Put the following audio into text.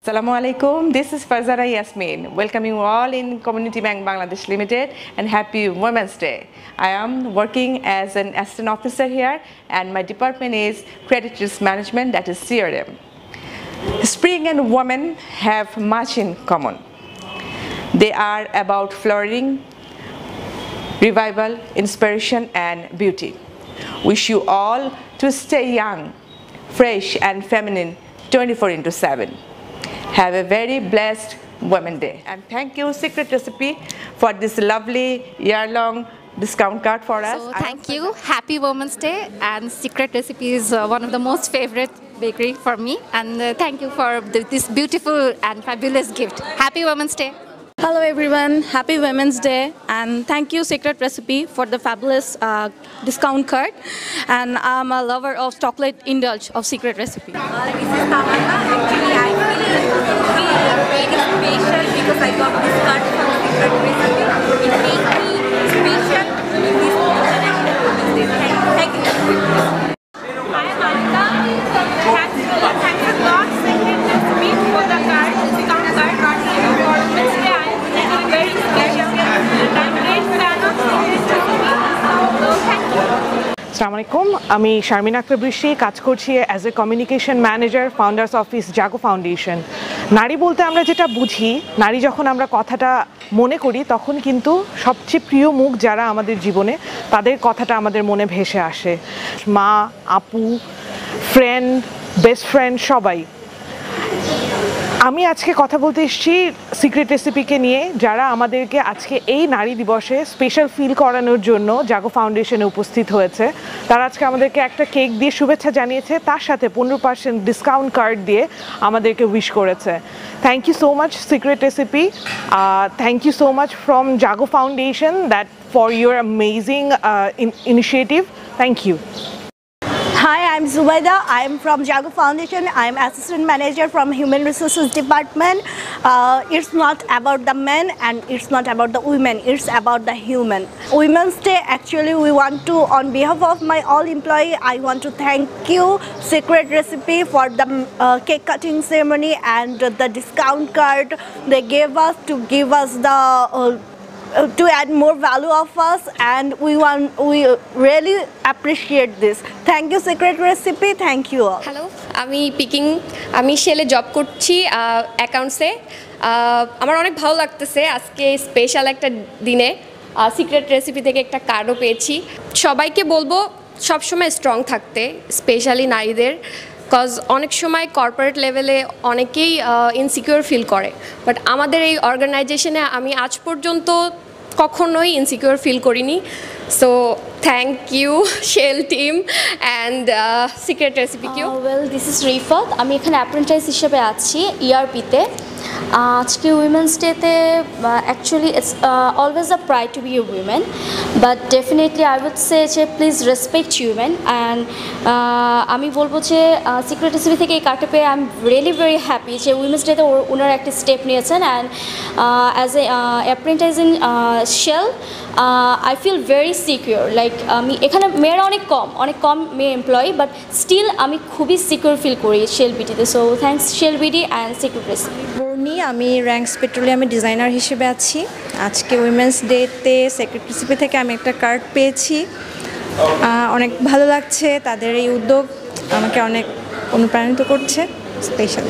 Assalamu alaikum. This is Farzana Yasmin, welcoming you all in Community Bank Bangladesh Limited and happy Women's Day. I am working as an assistant officer here and my department is Credit Risk Management, that is CRM. Spring and women have much in common. They are about flowering, revival, inspiration and beauty. Wish you all to stay young, fresh and feminine 24/7. Have a very blessed Women's Day. And thank you Secret Recipe for this lovely year-long discount card for us. So thank you. Happy Women's Day, and Secret Recipe is one of the most favorite bakery for me. And thank you for this beautiful and fabulous gift. Happy Women's Day. Hello everyone, happy Women's Day, and thank you Secret Recipe for the fabulous discount card. And I'm a lover of chocolate indulge of Secret Recipe. This is Tamanna. Actually, I feel very special because I got this card from Secret Recipe. It makes me special in this international Women's Day. Thank you. Hi Malika. Thanks a lot Secret Recipe for the card, discount card brought to you for Women's Day. I'm very special and I'm a great fan of Secret Recipe. So thank you. আসসালামু আলাইকুম, আমি শারমিন আক্তার বৃষ্টি, কাজ করছি as a communication manager founders office Jago foundation. নারী বলতে আমরা যেটা বুঝি, নারী যখন আমরা কথাটা মনে করি তখন কিন্তু সবচেয়ে প্রিয় মুখ যারা আমাদের জীবনে, তাদের কথাটা আমাদের মনে ভেসে আসে। মা, আপু, ফ্রেন্ড, বেস্ট ফ্রেন্ড সবাই। আমি আজকে কথা বলতে এসেছি সিক্রেট রেসিপিকে নিয়ে, যারা আমাদেরকে আজকে এই নারী দিবসে স্পেশাল ফিল করানোর জন্য জাগো ফাউন্ডেশনে উপস্থিত হয়েছে। তারা আজকে আমাদেরকে একটা কেক দিয়ে শুভেচ্ছা জানিয়েছে, তার সাথে 15% ডিসকাউন্ট কার্ড দিয়ে আমাদেরকে উইশ করেছে। Thank you so much secret recipe, thank you so much from Jaago Foundation that for your amazing initiative. Thank you. Hi, I'm Zubaida. I'm from Jago Foundation. I'm Assistant Manager from Human Resources Department. It's not about the men and it's not about the women. It's about the human. Women's Day, actually, we want to, on behalf of my all employee, I want to thank you, Secret Recipe, for the cake cutting ceremony and the discount card they gave us to give us the to add more value of us, and we really appreciate this. Thank you Secret Recipe, thank you all. Hello, আমি শেলে job করছি অ্যাকাউন্টসে। আমার অনেক ভালো লাগতেছে আজকে special একটা দিনে secret recipe থেকে একটা কার্ডও পেয়েছি। সবাইকে বলবো সবসময় স্ট্রং থাকতে, স্পেশালি নারীদের, কজ অনেক সময় কর্পোরেট লেভেলে অনেকেই ইনসিকিউর ফিল করে, বাট আমাদের এই অর্গানাইজেশনে আমি আজ পর্যন্ত কখনোই ইনসিকিউর ফিল করিনি। So thank you Shell team and secret রেসিপিকেও। Well, this is Rifat. আমি এখানে অ্যাপ্রেন্টাইজ হিসেবে আছি ইআরপিতে। আজকে উইমেন্স ডেতে actually it's always a pride to be a women, but definitely I would say যে প্লিজ রেসপেক্ট উইমেন। অ্যান্ড আমি বলবো যে সিক্রেট রেসিপি থেকে এই কার্ডটা পেয়ে I am really very happy যে উইমেন্স ডেতে ওনারা একটা স্টেপ নিয়েছেন। And as a apprentice in Shell I feel very secure. Like আমি এখানে মেয়েরা অনেক কম মেয়ে এমপ্লয়ি, বাট স্টিল আমি খুবই সিকিউর ফিল করি শেল বিডিতে। So thanks Shell BD and secret recipe. আমি র্যাঙ্কস পেট্রোলিয়ামের ডিজাইনার হিসেবে আছি। আজকে উইমেন্স ডেতে সিক্রেট রেসিপি থেকে আমি একটা কার্ড পেয়েছি, অনেক ভালো লাগছে। তাদের এই উদ্যোগ আমাকে অনেক অনুপ্রাণিত করছে। স্পেশাল।